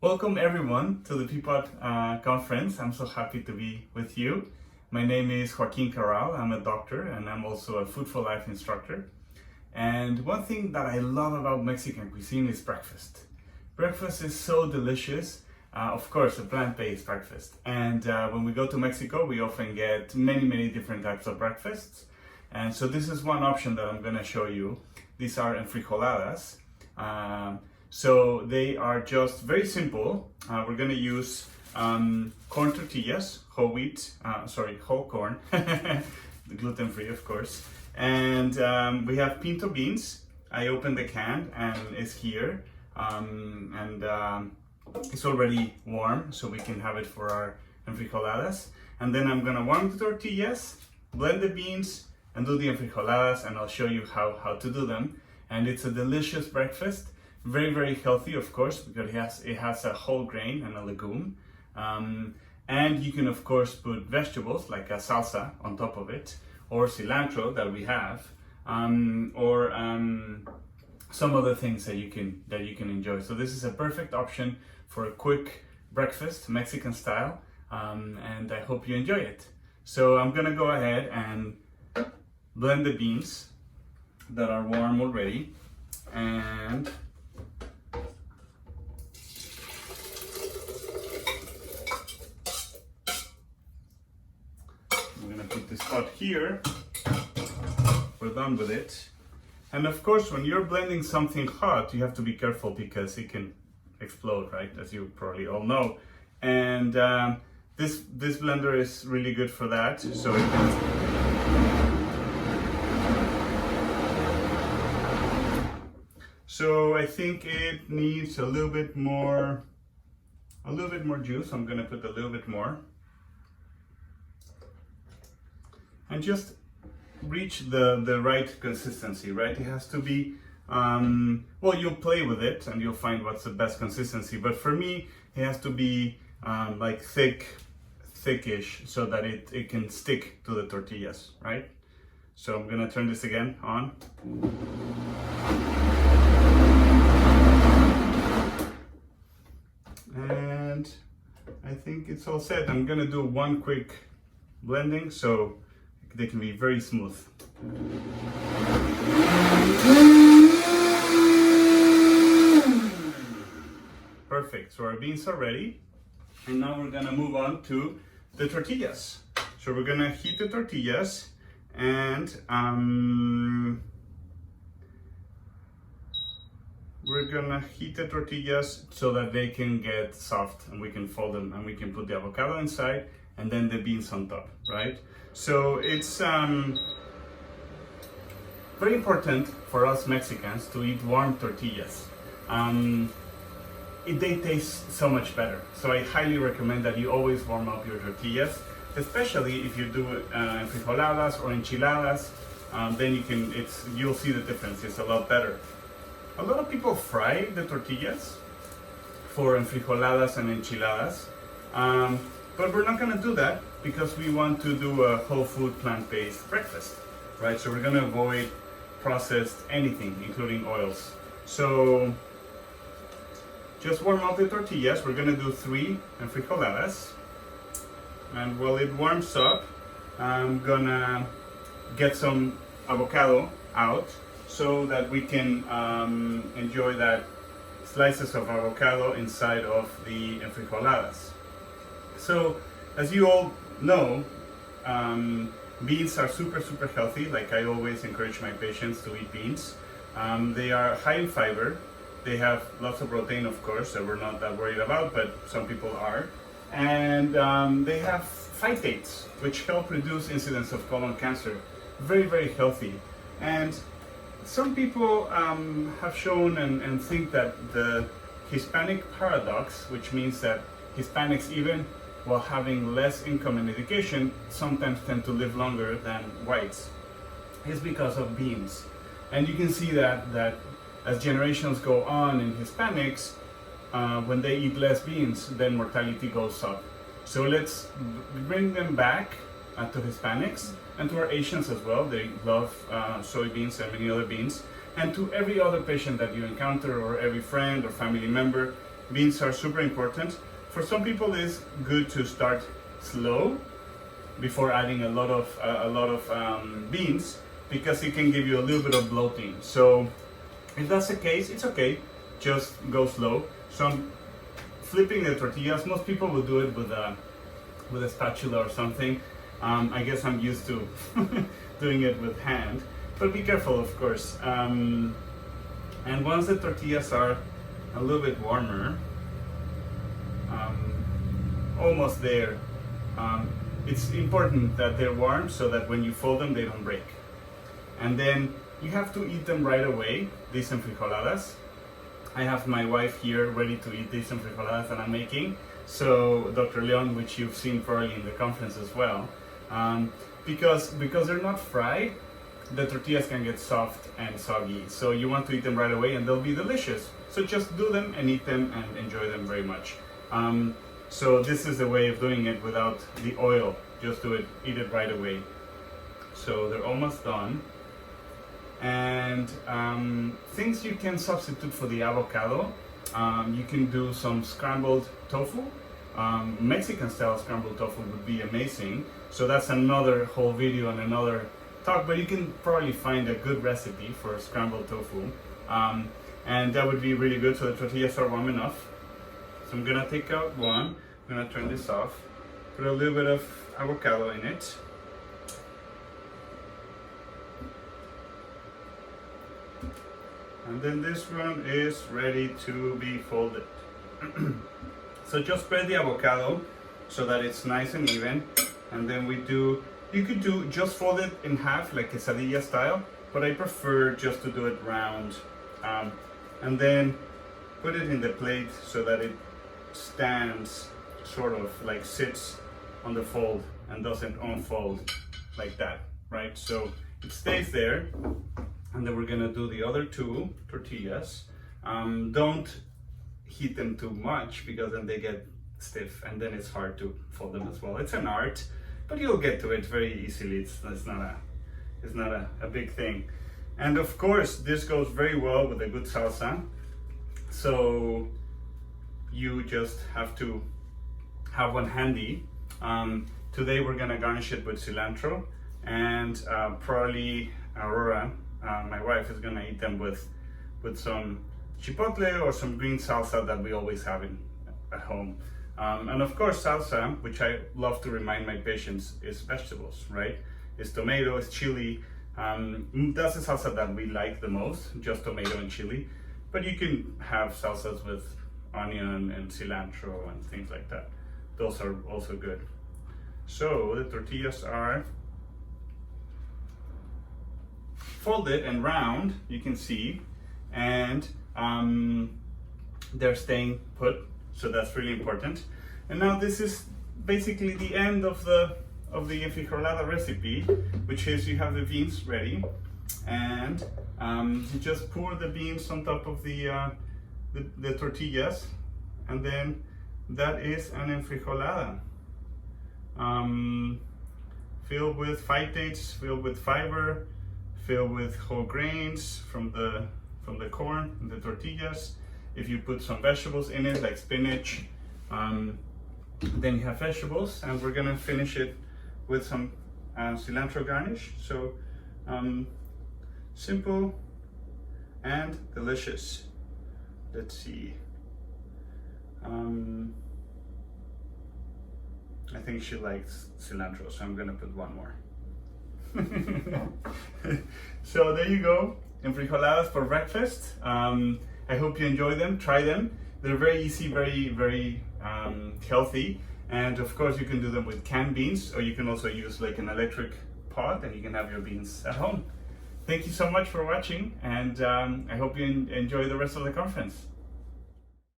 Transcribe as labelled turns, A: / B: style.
A: Welcome everyone to the Peapod conference. I'm so happy to be with you. My name is Carral. I'm a doctor and I'm also a Food for Life instructor. And one thing that I love about Mexican cuisine is breakfast. Breakfast is so delicious. Of course, a plant-based breakfast. And when we go to Mexico, we often get many different types of breakfasts. And so this is one option that I'm going to show you. These are enfrijoladas. So they are just very simple. We're gonna use corn tortillas, whole corn, gluten-free of course. And we have pinto beans. I opened the can and it's here. It's already warm, so we can have it for our enfrijoladas. And then I'm gonna warm the tortillas, blend the beans, and do the enfrijoladas, and I'll show you how to do them. And it's a delicious breakfast. Very healthy, of course, because it has a whole grain and a legume. And you can, of course, put vegetables like a salsa on top of it, or cilantro that we have, or some other things that you can enjoy. So this is a perfect option for a quick breakfast, Mexican style, and I hope you enjoy it. So I'm gonna go ahead and blend the beans that are warm already, and put this pot here. We're done with it. And of course, when you're blending something hot, you have to be careful because it can explode, right? As you probably all know. And this blender is really good for that. So it can... So I think it needs a little bit more juice. I'm gonna put a little bit more. And just reach the right consistency, right? It has to be, well, you'll play with it and you'll find what's the best consistency. But for me, it has to be like thickish so that it can stick to the tortillas, right? So I'm gonna turn this again on. And I think it's all set. I'm gonna do one quick blending so they can be very smooth. Perfect, so our beans are ready. And now we're gonna move on to the tortillas. So we're gonna heat the tortillas and we're gonna heat the tortillas so that they can get soft and we can fold them and we can put the avocado inside and then the beans on top, right? So it's very important for us Mexicans to eat warm tortillas. They taste so much better. So I highly recommend that you always warm up your tortillas, especially if you do enfrijoladas or enchiladas. Then you'll see the difference. It's a lot better. A lot of people fry the tortillas for enfrijoladas and enchiladas. But we're not gonna do that because we want to do a whole food plant-based breakfast, right? So we're gonna avoid processed anything, including oils. So just warm up the tortillas. We're gonna do 3 enfrijoladas. And while it warms up, I'm gonna get some avocado out so that we can enjoy that slices of avocado inside of the enfrijoladas. So, as you all know, beans are super healthy. Like I always encourage my patients to eat beans. They are high in fiber. They have lots of protein, of course, that we're not that worried about, but some people are. And they have phytates, which help reduce incidence of colon cancer. Very healthy. And some people have shown and think that the Hispanic paradox, which means that Hispanics, even while having less income and education, sometimes tend to live longer than whites, is because of beans. And you can see that as generations go on in Hispanics, when they eat less beans, then mortality goes up. So let's bring them back to Hispanics and to our Asians as well. They love soybeans and many other beans. And to every other patient that you encounter or every friend or family member, beans are super important. For some people, it's good to start slow before adding a lot of beans, because it can give you a little bit of bloating. So if that's the case, it's okay. Just go slow. So I'm flipping the tortillas. Most people will do it with a spatula or something. I guess I'm used to doing it with hand, but be careful, of course. And once the tortillas are a little bit warmer, almost there, it's important that they're warm so that when you fold them, they don't break. And then you have to eat them right away, these enfrijoladas. I have my wife here ready to eat these enfrijoladas that I'm making. So Dr. Leon, which you've seen probably in the conference as well, because they're not fried, the tortillas can get soft and soggy. So you want to eat them right away and they'll be delicious. So just do them and eat them and enjoy them very much. So this is the way of doing it without the oil. Just do it, eat it right away. So they're almost done. And things you can substitute for the avocado. You can do some scrambled tofu. Mexican style scrambled tofu would be amazing. So that's another whole video and another talk, but you can probably find a good recipe for scrambled tofu. And that would be really good. So the tortillas are warm enough. So I'm gonna take out one. I'm gonna turn this off. Put a little bit of avocado in it. And then this one is ready to be folded. So just spread the avocado so that it's nice and even. And then you could do just fold it in half like quesadilla style, but I prefer just to do it round. And then put it in the plate so that it stands, sort of like sits on the fold and doesn't unfold like that, right? So it stays there. And then we're gonna do the other two tortillas. Don't heat them too much because then they get stiff and then it's hard to fold them as well. It's an art, but you'll get to it very easily. It's not a big thing. And of course, this goes very well with a good salsa. So you just have to have one handy. Today we're gonna garnish it with cilantro and probably Aurora, my wife, is gonna eat them with some chipotle or some green salsa that we always have at home. And of course salsa, which I love to remind my patients, is vegetables, right? It's tomato, it's chili. That's the salsa that we like the most, just tomato and chili. But you can have salsas with onion and cilantro and things like that. Those are also good. So the tortillas are folded and round, you can see, and they're staying put, so that's really important. And now this is basically the end of the enfrijolada recipe, which is you have the beans ready, and you just pour the beans on top of the tortillas, and then that is an enfrijolada. Filled with phytates, filled with fiber, filled with whole grains from the corn and the tortillas. If you put some vegetables in it, like spinach, then you have vegetables, and we're gonna finish it with some cilantro garnish. So simple and delicious. Let's see. I think she likes cilantro, so I'm gonna put one more. So there you go, enfrijoladas for breakfast. I hope you enjoy them, try them. They're very easy, very healthy. And of course you can do them with canned beans, or you can also use like an electric pot and you can have your beans at home. Thank you so much for watching, and I hope you enjoy the rest of the conference.